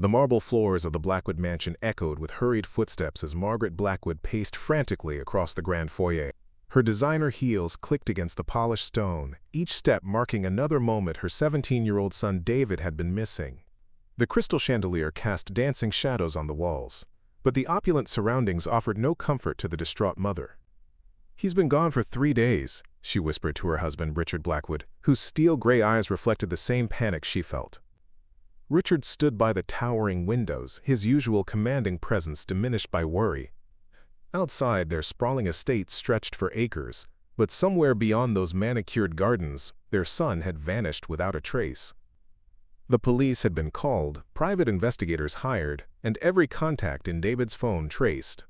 The marble floors of the Blackwood mansion echoed with hurried footsteps as Margaret Blackwood paced frantically across the grand foyer. Her designer heels clicked against the polished stone, each step marking another moment her 17-year-old son David had been missing. The crystal chandelier cast dancing shadows on the walls, but the opulent surroundings offered no comfort to the distraught mother. "He's been gone for 3 days," she whispered to her husband, Richard Blackwood, whose steel-gray eyes reflected the same panic she felt. Richard stood by the towering windows, his usual commanding presence diminished by worry. Outside, their sprawling estate stretched for acres, but somewhere beyond those manicured gardens, their son had vanished without a trace. The police had been called, private investigators hired, and every contact in David's phone traced.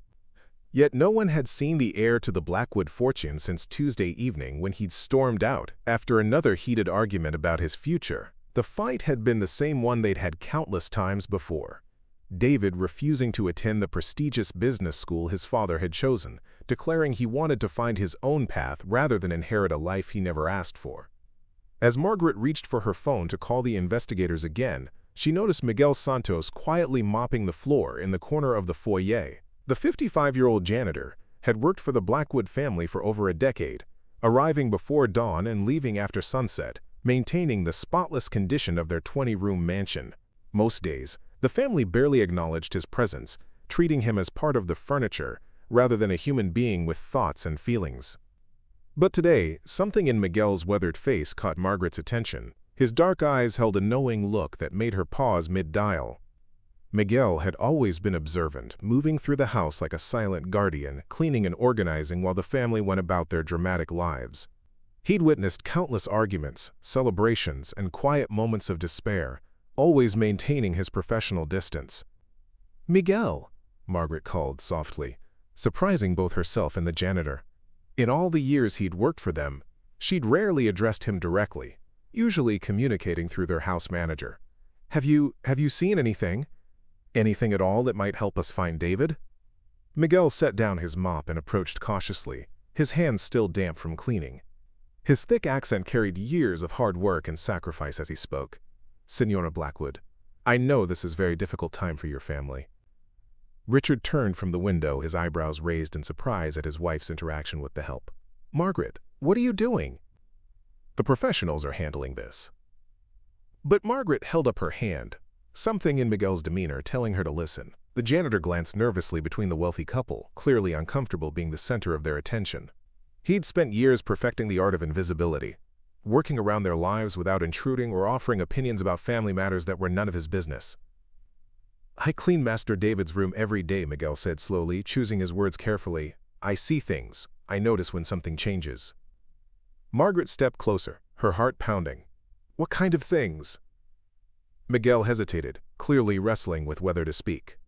Yet no one had seen the heir to the Blackwood fortune since Tuesday evening when he'd stormed out after another heated argument about his future. The fight had been the same one they'd had countless times before. David refusing to attend the prestigious business school his father had chosen, declaring he wanted to find his own path rather than inherit a life he never asked for. As Margaret reached for her phone to call the investigators again, she noticed Miguel Santos quietly mopping the floor in the corner of the foyer. The 55-year-old janitor had worked for the Blackwood family for over a decade, arriving before dawn and leaving after sunset, maintaining the spotless condition of their 20-room mansion. Most days, the family barely acknowledged his presence, treating him as part of the furniture rather than a human being with thoughts and feelings. But today, something in Miguel's weathered face caught Margaret's attention. His dark eyes held a knowing look that made her pause mid-dial. Miguel had always been observant, moving through the house like a silent guardian, cleaning and organizing while the family went about their dramatic lives. He'd witnessed countless arguments, celebrations, and quiet moments of despair, always maintaining his professional distance. "Miguel," Margaret called softly, surprising both herself and the janitor. In all the years he'd worked for them, she'd rarely addressed him directly, usually communicating through their house manager. Have you seen anything? Anything at all that might help us find David?" Miguel set down his mop and approached cautiously, his hands still damp from cleaning. His thick accent carried years of hard work and sacrifice as he spoke. "Senora Blackwood, I know this is a very difficult time for your family." Richard turned from the window, his eyebrows raised in surprise at his wife's interaction with the help. "Margaret, what are you doing?" "The professionals are handling this." But Margaret held up her hand, something in Miguel's demeanor telling her to listen. The janitor glanced nervously between the wealthy couple, clearly uncomfortable being the center of their attention. He'd spent years perfecting the art of invisibility, working around their lives without intruding or offering opinions about family matters that were none of his business. "I clean Master David's room every day," Miguel said slowly, choosing his words carefully. "I see things. I notice when something changes." Margaret stepped closer, her heart pounding. "What kind of things?" Miguel hesitated, clearly wrestling with whether to speak.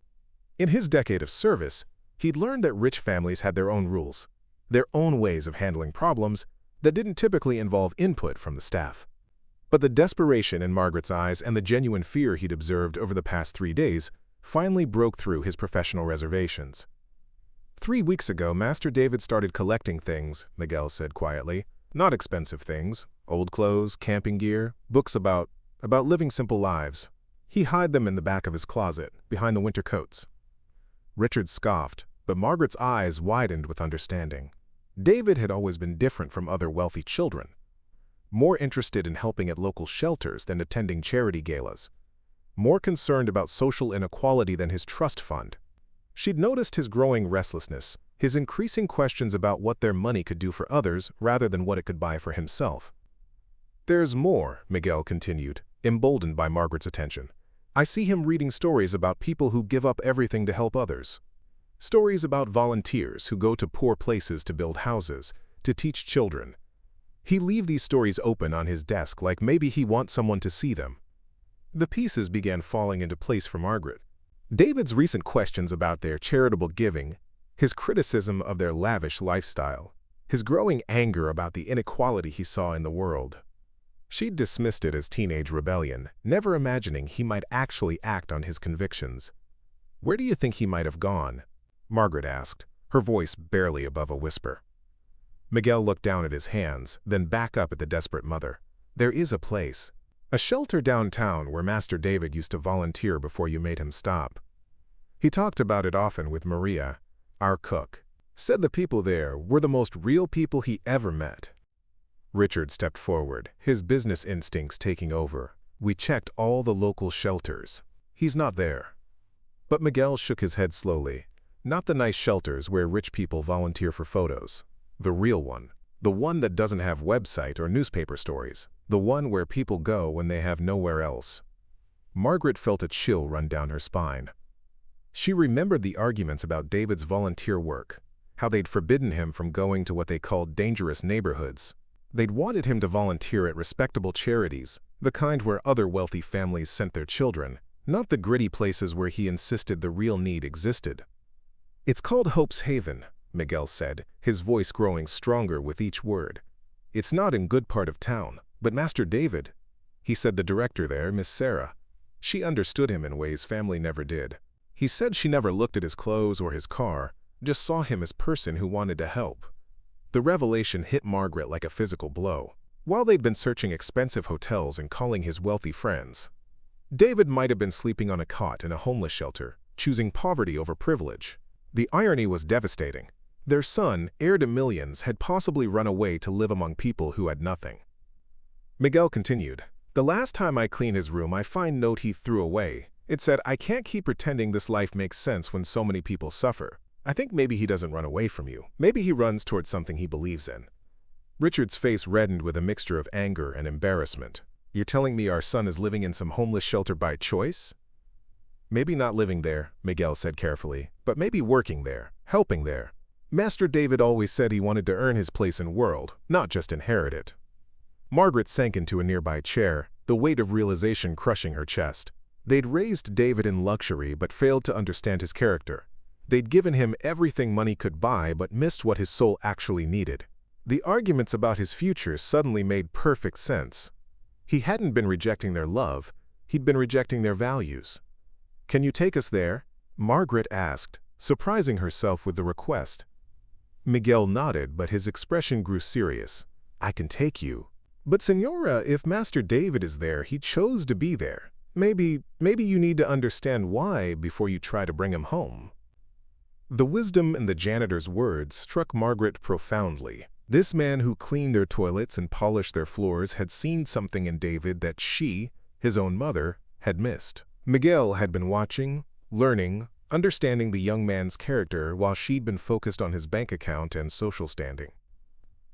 In his decade of service, he'd learned that rich families had their own rules, their own ways of handling problems that didn't typically involve input from the staff. But the desperation in Margaret's eyes and the genuine fear he'd observed over the past 3 days finally broke through his professional reservations. 3 weeks ago, Master David started collecting things, Miguel said quietly. Not expensive things, old clothes, camping gear, books about living simple lives. He hid them in the back of his closet, behind the winter coats. Richard scoffed, but Margaret's eyes widened with understanding. David had always been different from other wealthy children, more interested in helping at local shelters than attending charity galas, more concerned about social inequality than his trust fund. She'd noticed his growing restlessness, his increasing questions about what their money could do for others rather than what it could buy for himself. "There's more," Miguel continued, emboldened by Margaret's attention. "I see him reading stories about people who give up everything to help others. Stories about volunteers who go to poor places to build houses, to teach children. He leaves these stories open on his desk like maybe he wants someone to see them." The pieces began falling into place for Margaret. David's recent questions about their charitable giving, his criticism of their lavish lifestyle, his growing anger about the inequality he saw in the world. She'd dismissed it as teenage rebellion, never imagining he might actually act on his convictions. "Where do you think he might have gone?" Margaret asked, her voice barely above a whisper. Miguel looked down at his hands, then back up at the desperate mother. "There is a place. A shelter downtown where Master David used to volunteer before you made him stop. He talked about it often with Maria, our cook. Said the people there were the most real people he ever met. Richard stepped forward, his business instincts taking over. We checked all the local shelters. He's not there. But Miguel shook his head slowly. Not the nice shelters where rich people volunteer for photos. The real one. The one that doesn't have website or newspaper stories. The one where people go when they have nowhere else. Margaret felt a chill run down her spine. She remembered the arguments about David's volunteer work, how they'd forbidden him from going to what they called dangerous neighborhoods. They'd wanted him to volunteer at respectable charities, the kind where other wealthy families sent their children, not the gritty places where he insisted the real need existed. "It's called Hope's Haven," Miguel said, his voice growing stronger with each word. "It's not in good part of town, but Master David," he said, the director there, Miss Sarah. She understood him in ways family never did. He said she never looked at his clothes or his car, just saw him as a person who wanted to help. The revelation hit Margaret like a physical blow. While they'd been searching expensive hotels and calling his wealthy friends, David might have been sleeping on a cot in a homeless shelter, choosing poverty over privilege. The irony was devastating. Their son, heir to millions, had possibly run away to live among people who had nothing. Miguel continued, "The last time I cleaned his room, I find a note he threw away. It said, 'I can't keep pretending this life makes sense when so many people suffer.' I think maybe he doesn't run away from you. Maybe he runs towards something he believes in." Richard's face reddened with a mixture of anger and embarrassment. "You're telling me our son is living in some homeless shelter by choice?" "Maybe not living there," Miguel said carefully, "but maybe working there, helping there. Master David always said he wanted to earn his place in the world, not just inherit it." Margaret sank into a nearby chair, the weight of realization crushing her chest. They'd raised David in luxury but failed to understand his character. They'd given him everything money could buy but missed what his soul actually needed. The arguments about his future suddenly made perfect sense. He hadn't been rejecting their love, he'd been rejecting their values. "Can you take us there?" Margaret asked, surprising herself with the request. Miguel nodded, but his expression grew serious. "I can take you. But Senora, if Master David is there, he chose to be there. Maybe you need to understand why before you try to bring him home." The wisdom in the janitor's words struck Margaret profoundly. This man who cleaned their toilets and polished their floors had seen something in David that she, his own mother, had missed. Miguel had been watching, learning, understanding the young man's character while she'd been focused on his bank account and social standing.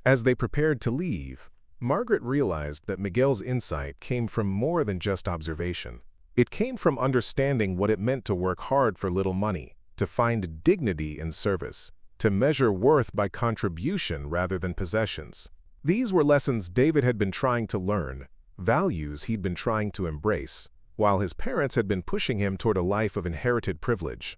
As they prepared to leave, Margaret realized that Miguel's insight came from more than just observation. It came from understanding what it meant to work hard for little money, to find dignity in service, to measure worth by contribution rather than possessions. These were lessons David had been trying to learn, values he'd been trying to embrace, while his parents had been pushing him toward a life of inherited privilege.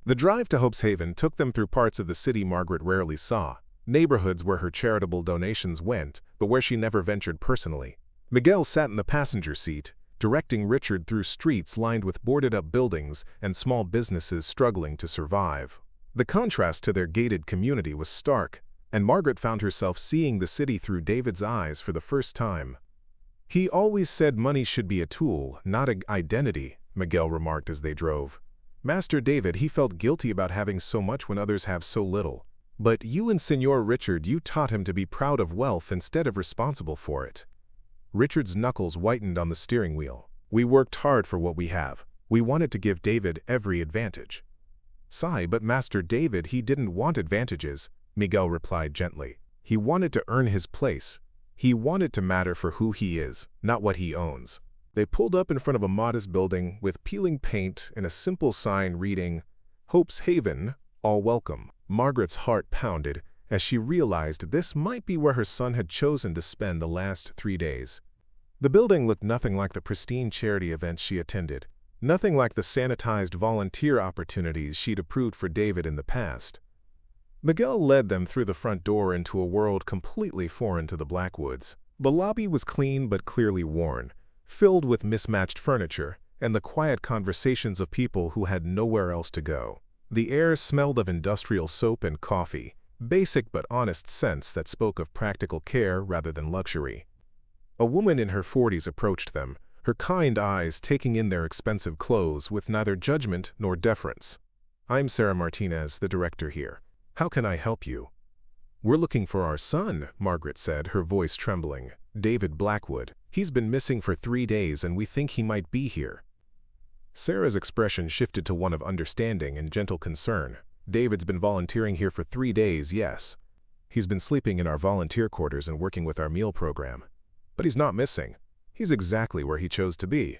The drive to Hope's Haven took them through parts of the city Margaret rarely saw, neighborhoods where her charitable donations went, but where she never ventured personally. Miguel sat in the passenger seat, directing Richard through streets lined with boarded-up buildings and small businesses struggling to survive. The contrast to their gated community was stark, and Margaret found herself seeing the city through David's eyes for the first time. "He always said money should be a tool, not an identity," Miguel remarked as they drove. "Master David, he felt guilty about having so much when others have so little. But you and Senor Richard, you taught him to be proud of wealth instead of responsible for it." Richard's knuckles whitened on the steering wheel. "We worked hard for what we have. We wanted to give David every advantage." "Sigh, but Master David, he didn't want advantages," Miguel replied gently. "He wanted to earn his place. He wanted to matter for who he is, not what he owns." They pulled up in front of a modest building with peeling paint and a simple sign reading, "Hope's Haven, all welcome." Margaret's heart pounded as she realized this might be where her son had chosen to spend the last 3 days. The building looked nothing like the pristine charity events she attended, nothing like the sanitized volunteer opportunities she'd approved for David in the past. Miguel led them through the front door into a world completely foreign to the Blackwoods. The lobby was clean but clearly worn, filled with mismatched furniture and the quiet conversations of people who had nowhere else to go. The air smelled of industrial soap and coffee, basic but honest scents that spoke of practical care rather than luxury. A woman in her 40s approached them, her kind eyes taking in their expensive clothes with neither judgment nor deference. "I'm Sarah Martinez, the director here. How can I help you?" "We're looking for our son," Margaret said, her voice trembling. "David Blackwood. He's been missing for 3 days and we think he might be here." Sarah's expression shifted to one of understanding and gentle concern. "David's been volunteering here for 3 days, yes. He's been sleeping in our volunteer quarters and working with our meal program. But he's not missing. He's exactly where he chose to be."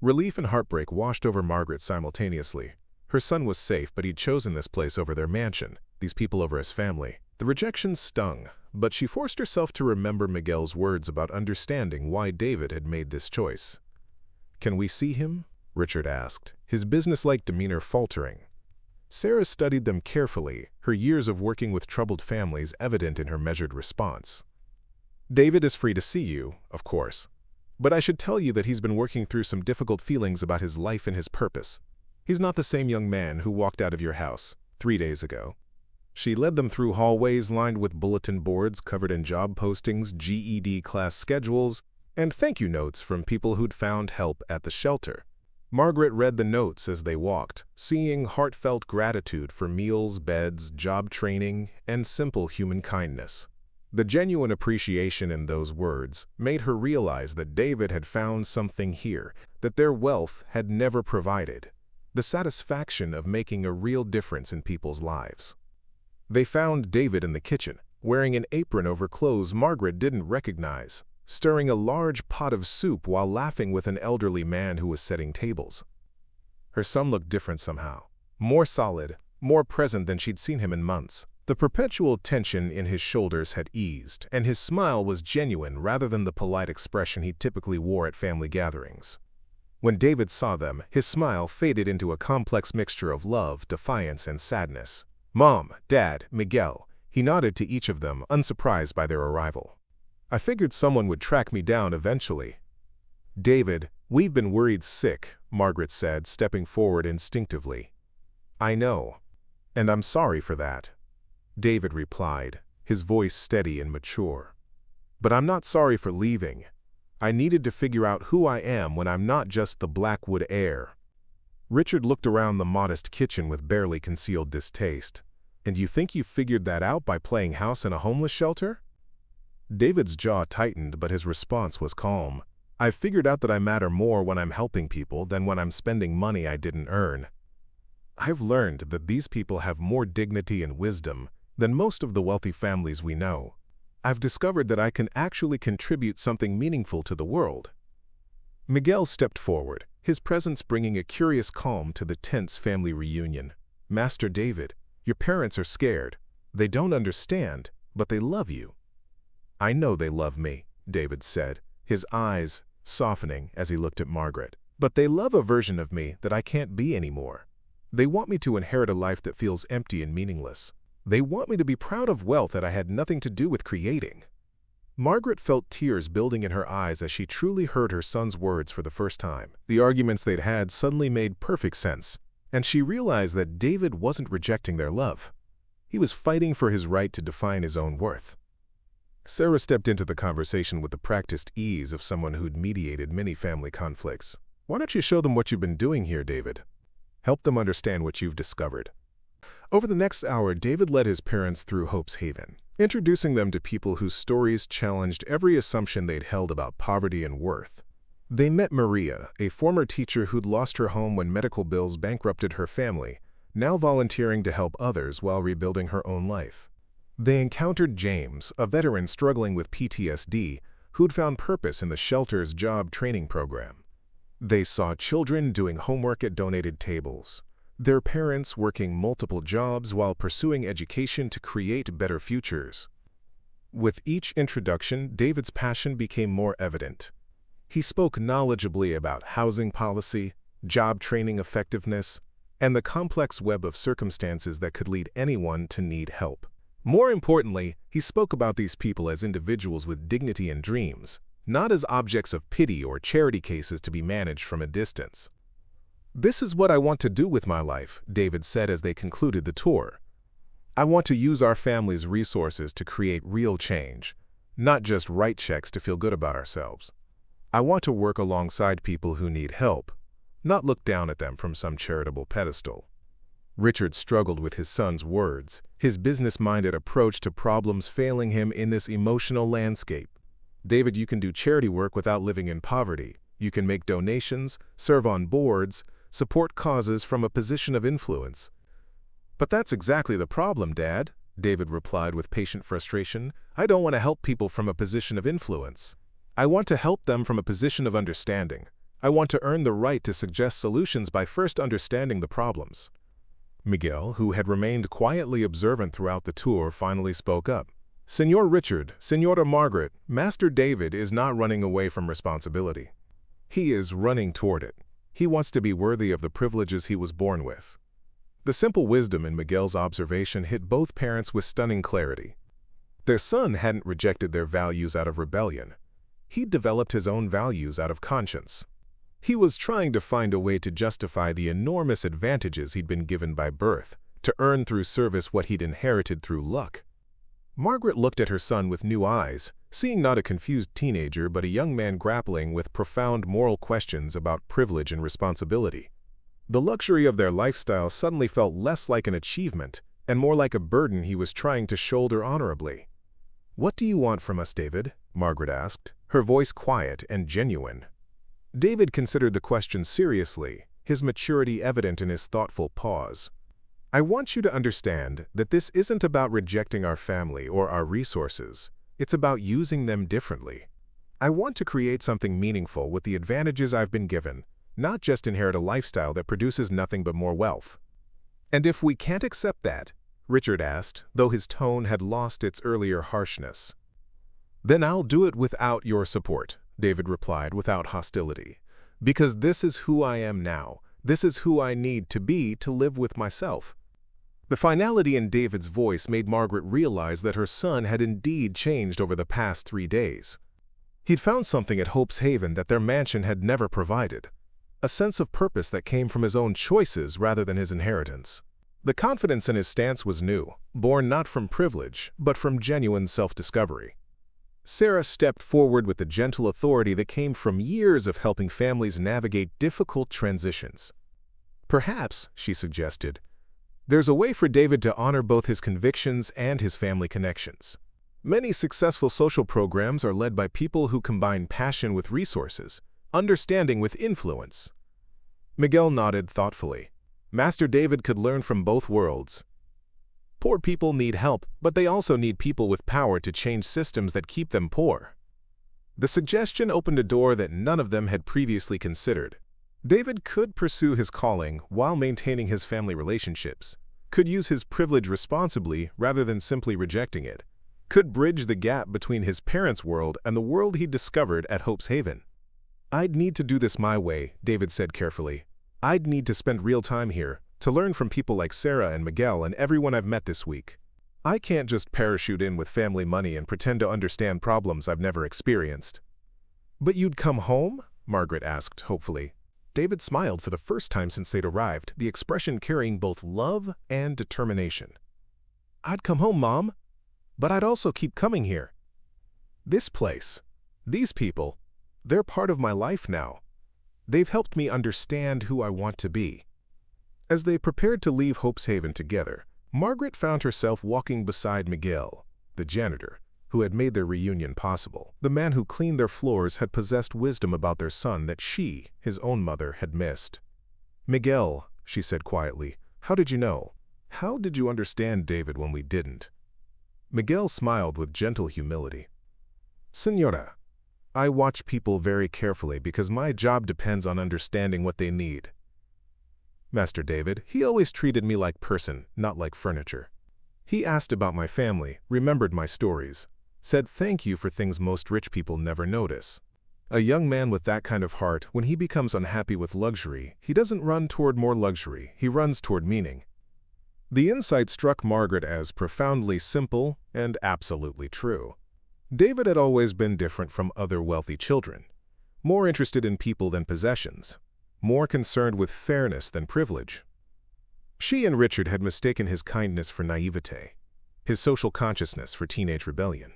Relief and heartbreak washed over Margaret simultaneously. Her son was safe, but he'd chosen this place over their mansion, these people over his family. The rejection stung, but she forced herself to remember Miguel's words about understanding why David had made this choice. "Can we see him?" Richard asked, his businesslike demeanor faltering. Sarah studied them carefully, her years of working with troubled families evident in her measured response. "David is free to see you, of course. But I should tell you that he's been working through some difficult feelings about his life and his purpose. He's not the same young man who walked out of your house 3 days ago." She led them through hallways lined with bulletin boards covered in job postings, GED class schedules, and thank you notes from people who'd found help at the shelter. Margaret read the notes as they walked, seeing heartfelt gratitude for meals, beds, job training, and simple human kindness. The genuine appreciation in those words made her realize that David had found something here that their wealth had never provided: the satisfaction of making a real difference in people's lives. They found David in the kitchen, wearing an apron over clothes Margaret didn't recognize, stirring a large pot of soup while laughing with an elderly man who was setting tables. Her son looked different somehow, more solid, more present than she'd seen him in months. The perpetual tension in his shoulders had eased, and his smile was genuine rather than the polite expression he typically wore at family gatherings. When David saw them, his smile faded into a complex mixture of love, defiance, and sadness. "Mom, Dad, Miguel," he nodded to each of them, unsurprised by their arrival. "I figured someone would track me down eventually." "David, we've been worried sick," Margaret said, stepping forward instinctively. "I know, and I'm sorry for that," David replied, his voice steady and mature. "But I'm not sorry for leaving. I needed to figure out who I am when I'm not just the Blackwood heir." Richard looked around the modest kitchen with barely concealed distaste. "And you think you figured that out by playing house in a homeless shelter?" David's jaw tightened, but his response was calm. "I've figured out that I matter more when I'm helping people than when I'm spending money I didn't earn. I've learned that these people have more dignity and wisdom than most of the wealthy families we know. I've discovered that I can actually contribute something meaningful to the world." Miguel stepped forward, his presence bringing a curious calm to the tense family reunion. "Master David, your parents are scared. They don't understand, but they love you." "I know they love me," David said, his eyes softening as he looked at Margaret. "But they love a version of me that I can't be anymore. They want me to inherit a life that feels empty and meaningless. They want me to be proud of wealth that I had nothing to do with creating." Margaret felt tears building in her eyes as she truly heard her son's words for the first time. The arguments they'd had suddenly made perfect sense, and she realized that David wasn't rejecting their love. He was fighting for his right to define his own worth. Sarah stepped into the conversation with the practiced ease of someone who'd mediated many family conflicts. "Why don't you show them what you've been doing here, David? Help them understand what you've discovered." Over the next hour, David led his parents through Hope's Haven, introducing them to people whose stories challenged every assumption they'd held about poverty and worth. They met Maria, a former teacher who'd lost her home when medical bills bankrupted her family, now volunteering to help others while rebuilding her own life. They encountered James, a veteran struggling with PTSD, who'd found purpose in the shelter's job training program. They saw children doing homework at donated tables, their parents working multiple jobs while pursuing education to create better futures. With each introduction, David's passion became more evident. He spoke knowledgeably about housing policy, job training effectiveness, and the complex web of circumstances that could lead anyone to need help. More importantly, he spoke about these people as individuals with dignity and dreams, not as objects of pity or charity cases to be managed from a distance. "This is what I want to do with my life," David said as they concluded the tour. "I want to use our family's resources to create real change, not just write checks to feel good about ourselves. I want to work alongside people who need help, not look down at them from some charitable pedestal. Richard struggled with his son's words, his business-minded approach to problems failing him in this emotional landscape. David, you can do charity work without living in poverty. You can make donations, serve on boards, support causes from a position of influence. But that's exactly the problem, Dad, David replied with patient frustration. I don't want to help people from a position of influence. I want to help them from a position of understanding. I want to earn the right to suggest solutions by first understanding the problems. Miguel, who had remained quietly observant throughout the tour, finally spoke up. Senor Richard, Senora Margaret, Master David is not running away from responsibility. He is running toward it. He wants to be worthy of the privileges he was born with. The simple wisdom in Miguel's observation hit both parents with stunning clarity. Their son hadn't rejected their values out of rebellion. He'd developed his own values out of conscience. He was trying to find a way to justify the enormous advantages he'd been given by birth, to earn through service what he'd inherited through luck. Margaret looked at her son with new eyes, seeing not a confused teenager but a young man grappling with profound moral questions about privilege and responsibility. The luxury of their lifestyle suddenly felt less like an achievement and more like a burden he was trying to shoulder honorably. What do you want from us, David? Margaret asked, her voice quiet and genuine. David considered the question seriously, his maturity evident in his thoughtful pause. I want you to understand that this isn't about rejecting our family or our resources. It's about using them differently. I want to create something meaningful with the advantages I've been given, not just inherit a lifestyle that produces nothing but more wealth. And if we can't accept that, Richard asked, though his tone had lost its earlier harshness. Then I'll do it without your support, David replied without hostility. Because this is who I am now. This is who I need to be to live with myself. The finality in David's voice made Margaret realize that her son had indeed changed over the past 3 days. He'd found something at Hope's Haven that their mansion had never provided. A sense of purpose that came from his own choices rather than his inheritance. The confidence in his stance was new, born not from privilege, but from genuine self-discovery. Sarah stepped forward with the gentle authority that came from years of helping families navigate difficult transitions. Perhaps, she suggested, there's a way for David to honor both his convictions and his family connections. Many successful social programs are led by people who combine passion with resources, understanding with influence. Miguel nodded thoughtfully. Master David could learn from both worlds. Poor people need help, but they also need people with power to change systems that keep them poor. The suggestion opened a door that none of them had previously considered. David could pursue his calling while maintaining his family relationships, could use his privilege responsibly rather than simply rejecting it, could bridge the gap between his parents' world and the world he discovered at Hope's Haven. I'd need to do this my way, David said carefully. I'd need to spend real time here, to learn from people like Sarah and Miguel and everyone I've met this week. I can't just parachute in with family money and pretend to understand problems I've never experienced. But you'd come home? Margaret asked, hopefully. David smiled for the first time since they'd arrived, the expression carrying both love and determination. I'd come home, Mom, but I'd also keep coming here. This place, these people, they're part of my life now. They've helped me understand who I want to be. As they prepared to leave Hope's Haven together, Margaret found herself walking beside Miguel, the janitor, who had made their reunion possible. The man who cleaned their floors had possessed wisdom about their son that she, his own mother, had missed. Miguel, she said quietly, how did you know? How did you understand David when we didn't? Miguel smiled with gentle humility. Senora, I watch people very carefully because my job depends on understanding what they need. Master David, he always treated me like person, not like furniture. He asked about my family, remembered my stories, said thank you for things most rich people never notice. A young man with that kind of heart, when he becomes unhappy with luxury, he doesn't run toward more luxury, he runs toward meaning. The insight struck Margaret as profoundly simple and absolutely true. David had always been different from other wealthy children, more interested in people than possessions, more concerned with fairness than privilege. She and Richard had mistaken his kindness for naivete, his social consciousness for teenage rebellion.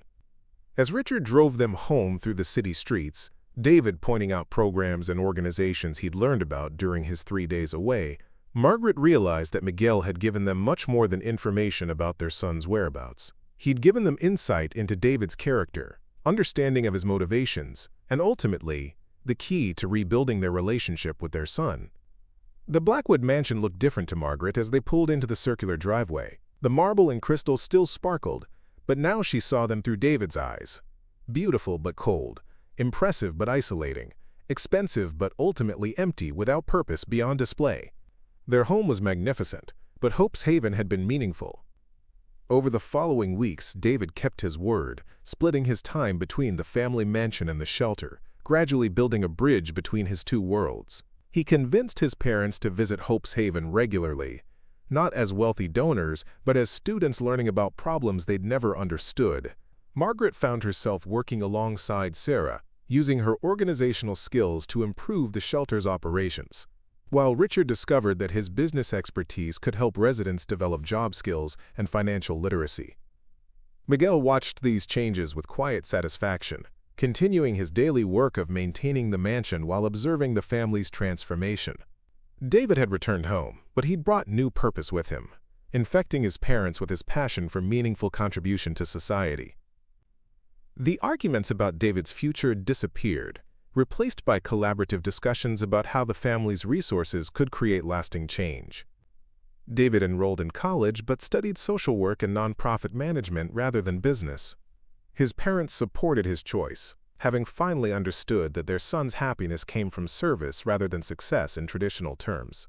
As Richard drove them home through the city streets, David pointing out programs and organizations he'd learned about during his 3 days away, Margaret realized that Miguel had given them much more than information about their son's whereabouts. He'd given them insight into David's character, understanding of his motivations, and ultimately, the key to rebuilding their relationship with their son. The Blackwood mansion looked different to Margaret as they pulled into the circular driveway. The marble and crystal still sparkled, but now she saw them through David's eyes. Beautiful but cold, impressive but isolating, expensive but ultimately empty without purpose beyond display. Their home was magnificent, but Hope's Haven had been meaningful. Over the following weeks, David kept his word, splitting his time between the family mansion and the shelter, gradually building a bridge between his two worlds. He convinced his parents to visit Hope's Haven regularly, not as wealthy donors, but as students learning about problems they'd never understood. Margaret found herself working alongside Sarah, using her organizational skills to improve the shelter's operations, while Richard discovered that his business expertise could help residents develop job skills and financial literacy. Miguel watched these changes with quiet satisfaction, continuing his daily work of maintaining the mansion while observing the family's transformation. David had returned home, but he'd brought new purpose with him, infecting his parents with his passion for meaningful contribution to society. The arguments about David's future disappeared, replaced by collaborative discussions about how the family's resources could create lasting change. David enrolled in college but studied social work and nonprofit management rather than business. His parents supported his choice, having finally understood that their son's happiness came from service rather than success in traditional terms.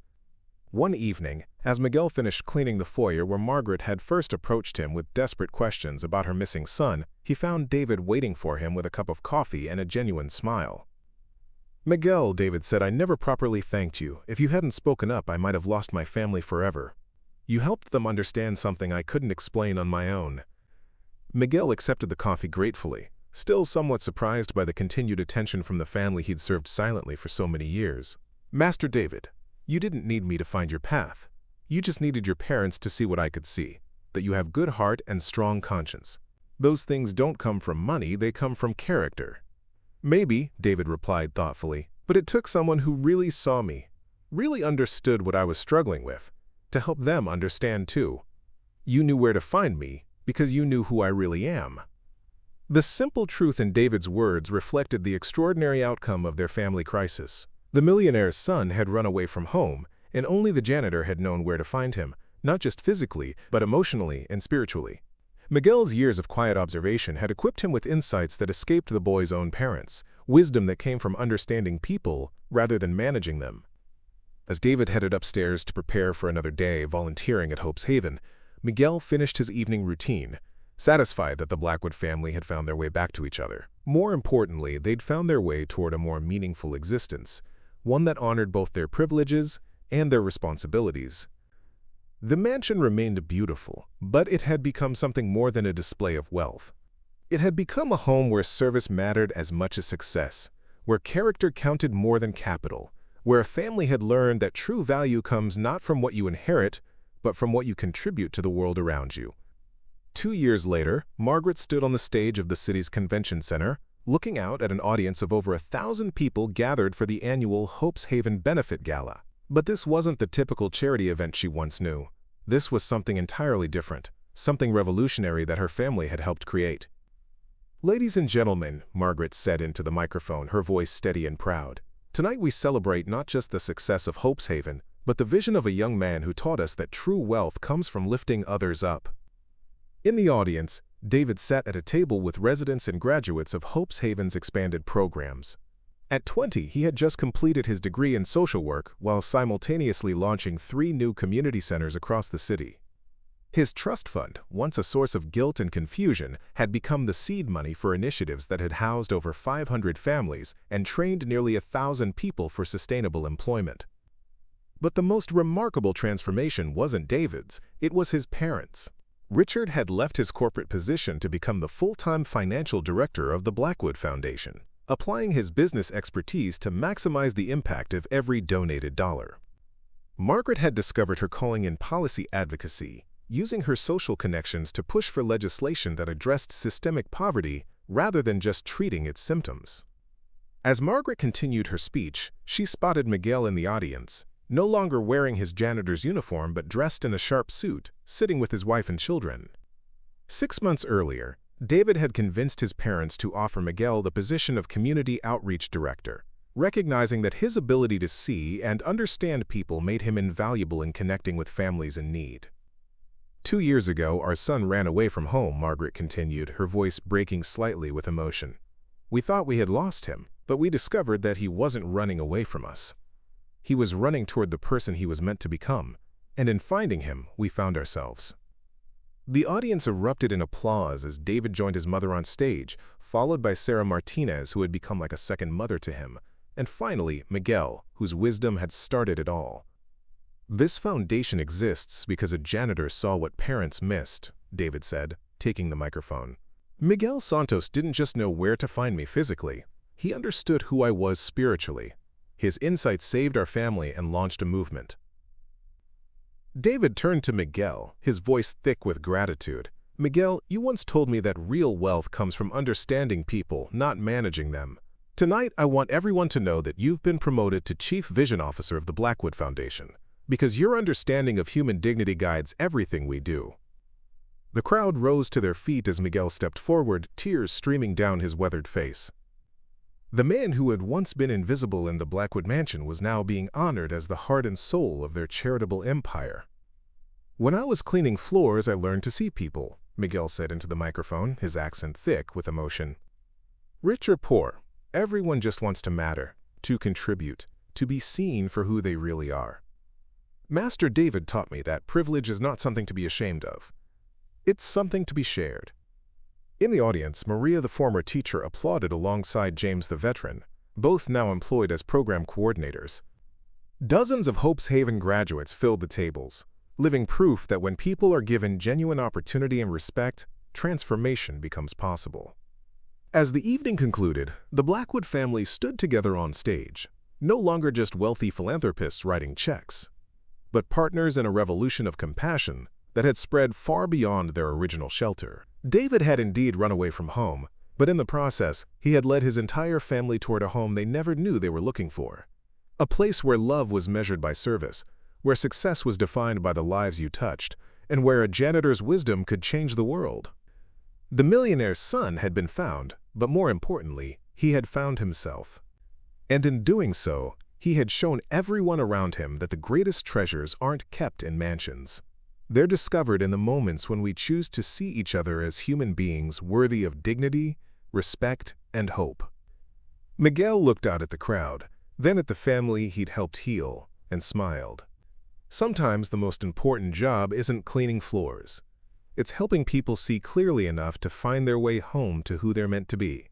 One evening, as Miguel finished cleaning the foyer where Margaret had first approached him with desperate questions about her missing son, he found David waiting for him with a cup of coffee and a genuine smile. "Miguel," David said, "I never properly thanked you. If you hadn't spoken up, I might have lost my family forever. You helped them understand something I couldn't explain on my own." Miguel accepted the coffee gratefully, still somewhat surprised by the continued attention from the family he'd served silently for so many years. "Master David, you didn't need me to find your path. You just needed your parents to see what I could see, that you have good heart and strong conscience. Those things don't come from money, they come from character." "Maybe," David replied thoughtfully, "but it took someone who really saw me, really understood what I was struggling with, to help them understand too. You knew where to find me because you knew who I really am." The simple truth in David's words reflected the extraordinary outcome of their family crisis. The millionaire's son had run away from home, and only the janitor had known where to find him, not just physically, but emotionally and spiritually. Miguel's years of quiet observation had equipped him with insights that escaped the boy's own parents, wisdom that came from understanding people rather than managing them. As David headed upstairs to prepare for another day volunteering at Hope's Haven, Miguel finished his evening routine, satisfied that the Blackwood family had found their way back to each other. More importantly, they'd found their way toward a more meaningful existence, one that honored both their privileges and their responsibilities. The mansion remained beautiful, but it had become something more than a display of wealth. It had become a home where service mattered as much as success, where character counted more than capital, where a family had learned that true value comes not from what you inherit, but from what you contribute to the world around you. 2 years later, Margaret stood on the stage of the city's convention center, looking out at an audience of over 1,000 people gathered for the annual Hope's Haven Benefit Gala. But this wasn't the typical charity event she once knew. This was something entirely different, something revolutionary that her family had helped create. "Ladies and gentlemen," Margaret said into the microphone, her voice steady and proud, "tonight we celebrate not just the success of Hope's Haven, but the vision of a young man who taught us that true wealth comes from lifting others up." In the audience, David sat at a table with residents and graduates of Hope's Haven's expanded programs. At 20, he had just completed his degree in social work while simultaneously launching 3 new community centers across the city. His trust fund, once a source of guilt and confusion, had become the seed money for initiatives that had housed over 500 families and trained nearly 1,000 people for sustainable employment. But the most remarkable transformation wasn't David's, it was his parents'. Richard had left his corporate position to become the full-time financial director of the Blackwood Foundation, applying his business expertise to maximize the impact of every donated dollar. Margaret had discovered her calling in policy advocacy, using her social connections to push for legislation that addressed systemic poverty rather than just treating its symptoms. As Margaret continued her speech, she spotted Miguel in the audience, no longer wearing his janitor's uniform but dressed in a sharp suit, sitting with his wife and children. 6 months earlier, David had convinced his parents to offer Miguel the position of Community Outreach Director, recognizing that his ability to see and understand people made him invaluable in connecting with families in need. 2 years ago, our son ran away from home, Margaret continued, her voice breaking slightly with emotion. We thought we had lost him, but we discovered that he wasn't running away from us. He was running toward the person he was meant to become, and in finding him, we found ourselves. The audience erupted in applause as David joined his mother on stage, followed by Sarah Martinez, who had become like a second mother to him, and finally Miguel, whose wisdom had started it all. This foundation exists because a janitor saw what parents missed, David said, taking the microphone. Miguel Santos didn't just know where to find me physically. He understood who I was spiritually. His insight saved our family and launched a movement. David turned to Miguel, his voice thick with gratitude. Miguel, you once told me that real wealth comes from understanding people, not managing them. Tonight, I want everyone to know that you've been promoted to Chief Vision Officer of the Blackwood Foundation, because your understanding of human dignity guides everything we do. The crowd rose to their feet as Miguel stepped forward, tears streaming down his weathered face. The man who had once been invisible in the Blackwood mansion was now being honored as the heart and soul of their charitable empire. When I was cleaning floors, I learned to see people, Miguel said into the microphone, his accent thick with emotion. Rich or poor, everyone just wants to matter, to contribute, to be seen for who they really are. Master David taught me that privilege is not something to be ashamed of. It's something to be shared. In the audience, Maria, the former teacher, applauded alongside James, the veteran, both now employed as program coordinators. Dozens of Hope's Haven graduates filled the tables, living proof that when people are given genuine opportunity and respect, transformation becomes possible. As the evening concluded, the Blackwood family stood together on stage, no longer just wealthy philanthropists writing checks, but partners in a revolution of compassion that had spread far beyond their original shelter. David had indeed run away from home, but in the process, he had led his entire family toward a home they never knew they were looking for. A place where love was measured by service, where success was defined by the lives you touched, and where a janitor's wisdom could change the world. The millionaire's son had been found, but more importantly, he had found himself. And in doing so, he had shown everyone around him that the greatest treasures aren't kept in mansions. They're discovered in the moments when we choose to see each other as human beings worthy of dignity, respect, and hope. Miguel looked out at the crowd, then at the family he'd helped heal, and smiled. Sometimes the most important job isn't cleaning floors. It's helping people see clearly enough to find their way home to who they're meant to be.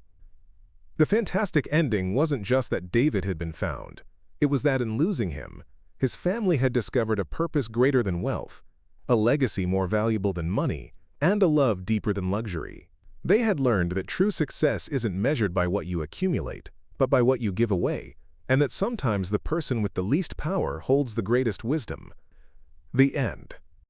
The fantastic ending wasn't just that David had been found. It was that in losing him, his family had discovered a purpose greater than wealth, a legacy more valuable than money, and a love deeper than luxury. They had learned that true success isn't measured by what you accumulate, but by what you give away, and that sometimes the person with the least power holds the greatest wisdom. The end.